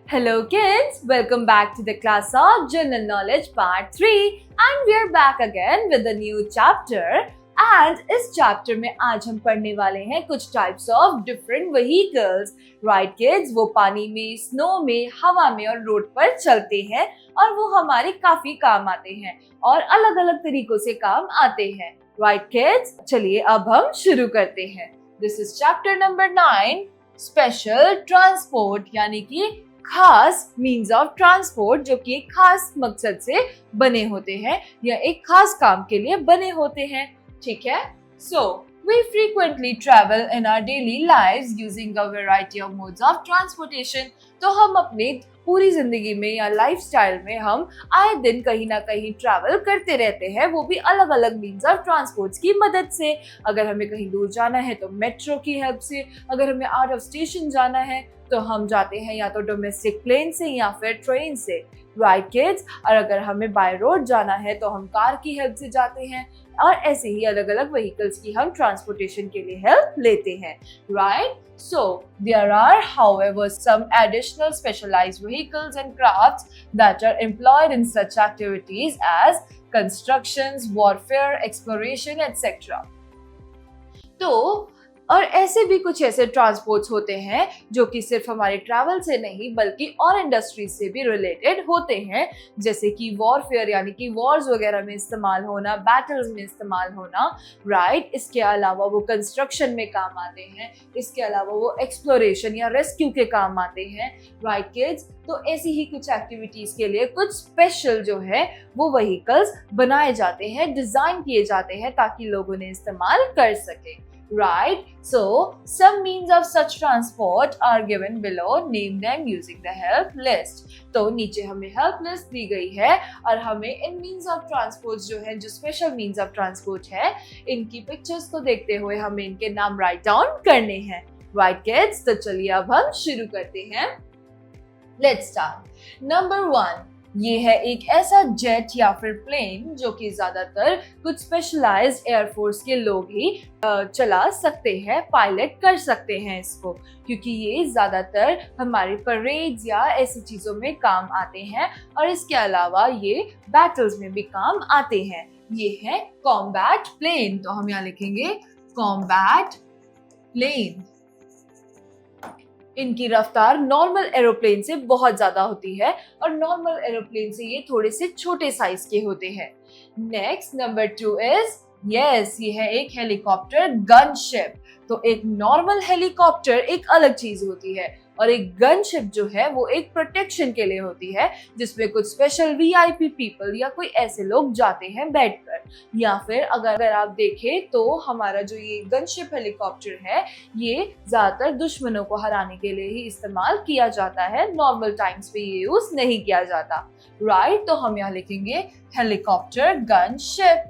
Hello kids, welcome back to the class of General Knowledge Part 3 and we are back again with a new chapter and इस chapter में आज हम पढ़ने वाले हैं कुछ types of different vehicles. Right kids, वो पानी में, snow में, हवा में और रोड पर चलते हैं और वो हमारे काफी काम आते हैं और अलग अलग तरीकों से काम आते हैं. Right kids, चलिए अब हम शुरू करते हैं. This is chapter number 9, Special Transport यानी कि खास मीन्स ऑफ ट्रांसपोर्ट जो कि एक खास मकसद से बने होते हैं या एक खास काम के लिए बने होते हैं. ठीक है. सो we frequently travel in our daily lives using a variety of modes of transportation. तो हम अपने पूरी जिंदगी में या लाइफस्टाइल में हम आए दिन कहीं ना कहीं ट्रैवल करते रहते हैं, वो भी अलग अलग मीन्स ऑफ ट्रांसपोर्ट्स की मदद से. अगर हमें कहीं दूर जाना है तो मेट्रो की हेल्प से, अगर हमें आउट ऑफ स्टेशन जाना है तो हम जाते हैं या तो डोमेस्टिक प्लेन से या फिर ट्रेन से. Right kids. और अगर हमें बाय रोड जाना है तो हम कार की हेल्प से जाते हैं और ऐसे ही अलग अलग व्हीकल्स की हम ट्रांसपोर्टेशन के लिए हेल्प लेते हैं. Right. So there are, however, some additional specialized vehicles and crafts that are employed in such activities as constructions, warfare, exploration, etc. तो और ऐसे भी कुछ ऐसे ट्रांसपोर्ट्स होते हैं जो कि सिर्फ हमारे ट्रैवल से नहीं बल्कि और इंडस्ट्री से भी रिलेटेड होते हैं, जैसे कि वॉरफेयर यानी कि वॉर्स वगैरह में इस्तेमाल होना, बैटल्स में इस्तेमाल होना. राइट. इसके अलावा वो कंस्ट्रक्शन में काम आते हैं, इसके अलावा वो एक्सप्लोरेशन या रेस्क्यू के काम आते हैं. Right kids. तो ऐसी ही कुछ एक्टिविटीज के लिए कुछ स्पेशल जो है वो व्हीकल्स बनाए जाते हैं, डिजाइन किए जाते हैं ताकि लोग उन्हें इस्तेमाल कर सके. Right. So some means of such transport are given below. Name them using the help list. तो नीचे हमें help list दी गई है और हमें इन means of transport जो है, जो special means of transport है, इनकी pictures को देखते हुए हमें इनके नाम write down करने हैं. Right kids. तो चलिए अब हम शुरू करते हैं. Let's start. Number 1. ये है एक ऐसा जेट या फिर प्लेन जो कि ज्यादातर कुछ स्पेशलाइज्ड एयरफोर्स के लोग ही चला सकते हैं, पायलट कर सकते हैं इसको, क्योंकि ये ज्यादातर हमारे परेड्स या ऐसी चीजों में काम आते हैं और इसके अलावा ये बैटल्स में भी काम आते हैं. ये है कॉम्बैट प्लेन. तो हम यहाँ लिखेंगे कॉम्बैट प्लेन. इनकी रफ्तार नॉर्मल एरोप्लेन से बहुत ज्यादा होती है और नॉर्मल एरोप्लेन से ये थोड़े से छोटे साइज के होते हैं. नेक्स्ट नंबर 2 इज यस, ये है एक हेलीकॉप्टर गनशिप. तो एक नॉर्मल हेलीकॉप्टर एक अलग चीज होती है और एक गनशिप जो है वो एक प्रोटेक्शन के लिए होती है, जिसमें कुछ स्पेशल वीआईपी पीपल या कोई ऐसे लोग जाते हैं बैठकर. या फिर अगर आप देखें तो हमारा जो ये गनशिप हेलीकॉप्टर है ये ज्यादातर दुश्मनों को हराने के लिए ही इस्तेमाल किया जाता है, नॉर्मल टाइम्स पे ये यूज नहीं किया जाता. राइट. तो हम यहाँ लिखेंगे हेलीकॉप्टर गनशिप.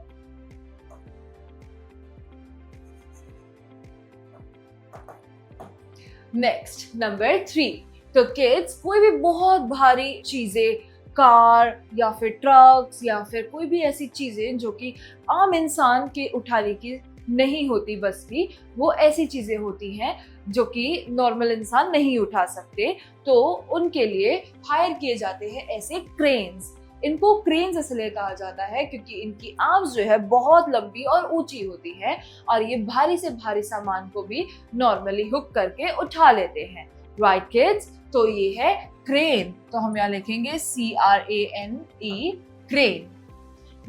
Next number 3. तो किड्स, कोई भी बहुत भारी चीजें, कार या फिर ट्रक्स या फिर कोई भी ऐसी चीजें जो कि आम इंसान के उठाने की नहीं होती, बस भी वो ऐसी चीजें होती हैं जो कि नॉर्मल इंसान नहीं उठा सकते, तो उनके लिए हायर किए जाते हैं ऐसे क्रेन्स. इनको क्रेन्स इसलिए कहा जाता है क्योंकि इनकी आर्म्स जो है बहुत लंबी और ऊंची होती है और ये भारी से भारी सामान को भी नॉर्मली हुक करके उठा लेते हैं. Right kids. तो ये है क्रेन. तो हम यहाँ लिखेंगे CRANE crane.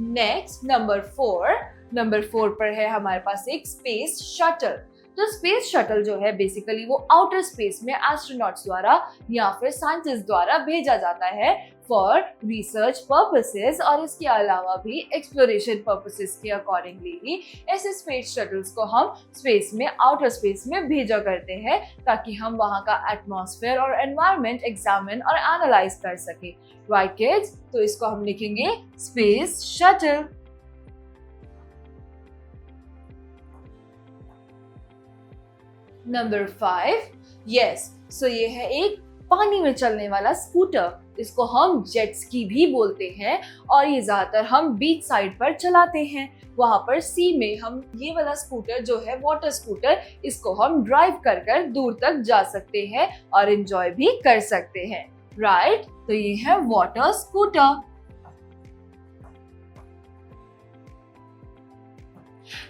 Next number 4. Number 4 पर है हमारे पास एक स्पेस शटल. तो स्पेस शटल जो है बेसिकली वो आउटर स्पेस में एस्ट्रोनॉट्स द्वारा या फिर साइंटिस्ट द्वारा भेजा जाता है फॉर रिसर्च पर्पसेस और इसके अलावा भी एक्सप्लोरेशन पर्पसेस के अकॉर्डिंगली ही ऐसे स्पेस शटल्स को हम स्पेस में, आउटर स्पेस में भेजा करते हैं ताकि हम वहाँ का एटमॉस्फेयर और एनवायरनमेंट एग्जामिन और एनालाइज कर सके. Right kids. तो इसको हम लिखेंगे स्पेस शटल. नंबर 5. यस. सो ये है एक पानी में चलने वाला स्कूटर, इसको हम जेट स्की भी बोलते हैं और ये ज्यादातर हम बीच साइड पर चलाते हैं। वहां पर सी में हम ये वाला स्कूटर जो है वाटर स्कूटर, इसको हम ड्राइव कर कर दूर तक जा सकते हैं और एंजॉय भी कर सकते हैं, राइट? तो ये है वाटर स्कूटर।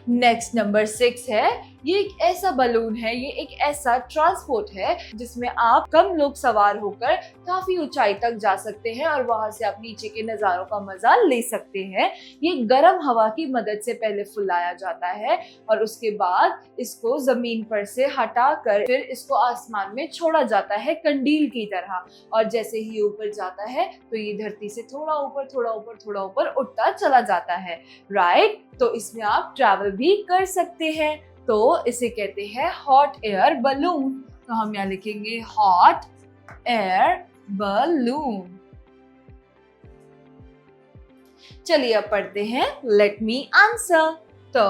नेक्स्ट नंबर 6 है, ये एक ऐसा बलून है, ये एक ऐसा ट्रांसपोर्ट है जिसमें आप कम लोग सवार होकर काफी ऊंचाई तक जा सकते हैं और वहां से आप नीचे के नजारों का मजा ले सकते हैं। ये गर्म हवा की मदद से पहले फुलाया जाता है और उसके बाद इसको जमीन पर से हटाकर फिर इसको आसमान में छोड़ा जाता है कंडील की तरह, और जैसे ही ऊपर जाता है तो ये धरती से थोड़ा ऊपर थोड़ा ऊपर थोड़ा ऊपर उठता चला जाता है, राइट? तो इसमें आप ट्रैवल भी कर सकते हैं। तो इसे कहते हैं हॉट एयर बलून। तो हम यहाँ लिखेंगे हॉट एयर बलून। चलिए अब पढ़ते हैं लेट मी आंसर। तो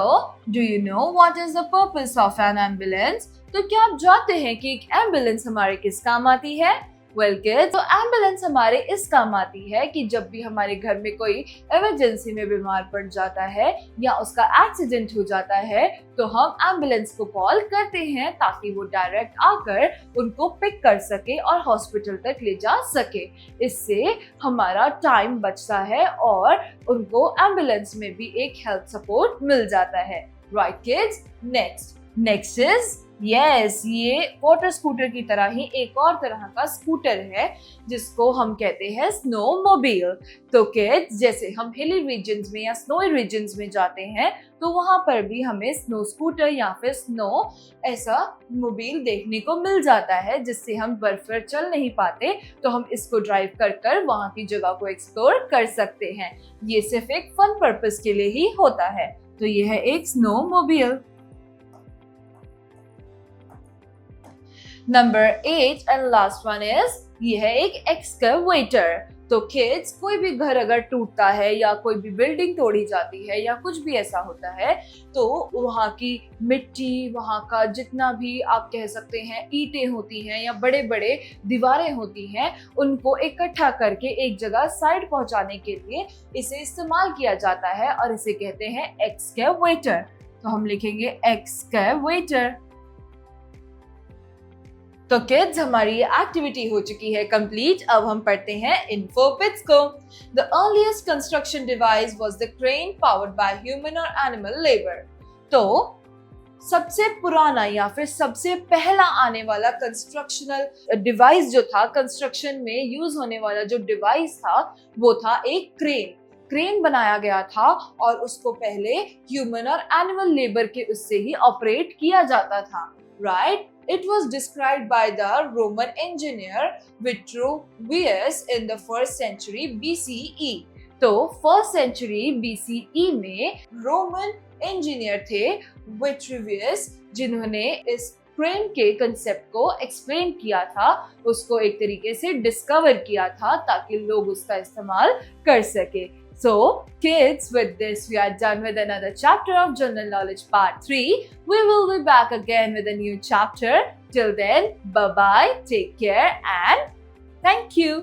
do you know what is the purpose of N ambulance? तो क्या आप जानते हैं कि एक एम्बुलेंस हमारे किस काम आती है? वेल किड्स, तो एम्बुलेंस हमारे इस काम आती है कि जब भी हमारे घर में कोई इमरजेंसी में बीमार पड़ जाता है या उसका एक्सीडेंट हो जाता है तो हम एम्बुलेंस को कॉल करते हैं ताकि वो डायरेक्ट आकर उनको पिक कर सके और हॉस्पिटल तक ले जा सके। इससे हमारा टाइम बचता है और उनको एम्बुलेंस में भी एक हेल्थ सपोर्ट मिल जाता है, right kids? Next is yes, ये वाटर स्कूटर की तरह ही एक और तरह का स्कूटर है जिसको हम कहते हैं स्नोमोबाइल। तो किड्स, जैसे हम हिली रीजन्स में या स्नोई रीजन्स में जाते हैं तो वहां पर भी हमें स्नो स्कूटर या फिर स्नो ऐसा मोबाइल देखने को मिल जाता है जिससे हम बर्फ पर चल नहीं पाते तो हम इसको ड्राइव कर कर वहां की जगह को एक्सप्लोर कर सकते हैं। ये सिर्फ एक फन पर्पस के लिए ही होता है। तो ये है एक snowmobile. Number 8 and last one is, ये है एक एक्सकैवेटर। तो किड्स, कोई भी घर अगर टूटता है या कोई भी बिल्डिंग तोड़ी जाती है या कुछ भी ऐसा होता है तो वहाँ की मिट्टी, वहाँ का जितना भी आप कह सकते हैं ईंटें होती हैं या बड़े बड़े दीवारें होती हैं, उनको इकट्ठा करके एक जगह साइड पहुँचाने के लिए इसे इस्तेमाल किया जाता है और इसे कहते हैं एक्सकैवेटर। तो हम लिखेंगे एक्सकैवेटर। तो किड्स, हमारी ये एक्टिविटी हो चुकी है कंप्लीट। अब हम पढ़ते हैं इन्फोपिट्स को। The earliest construction device was the crane powered by human और एनिमल लेबर। तो सबसे पुराना या फिर सबसे पहला आने वाला कंस्ट्रक्शनल डिवाइस जो था, कंस्ट्रक्शन में यूज होने वाला जो डिवाइस था वो था एक क्रेन बनाया गया था और उसको पहले ह्यूमन और एनिमल लेबर के उससे ही ऑपरेट किया जाता था, right? It was described by the Roman engineer Vitruvius in the 1st century BCE. तो 1st century BCE में रोमन इंजीनियर थे विट्रूवियस जिन्होंने इस क्रेन के कंसेप्ट को एक्सप्लेन किया था, उसको एक तरीके से डिस्कवर किया था ताकि लोग उसका इस्तेमाल कर सके। So, kids, with this, we are done with another chapter of General Knowledge Part 3. We will be back again with a new chapter. Till then, bye-bye, take care, and thank you.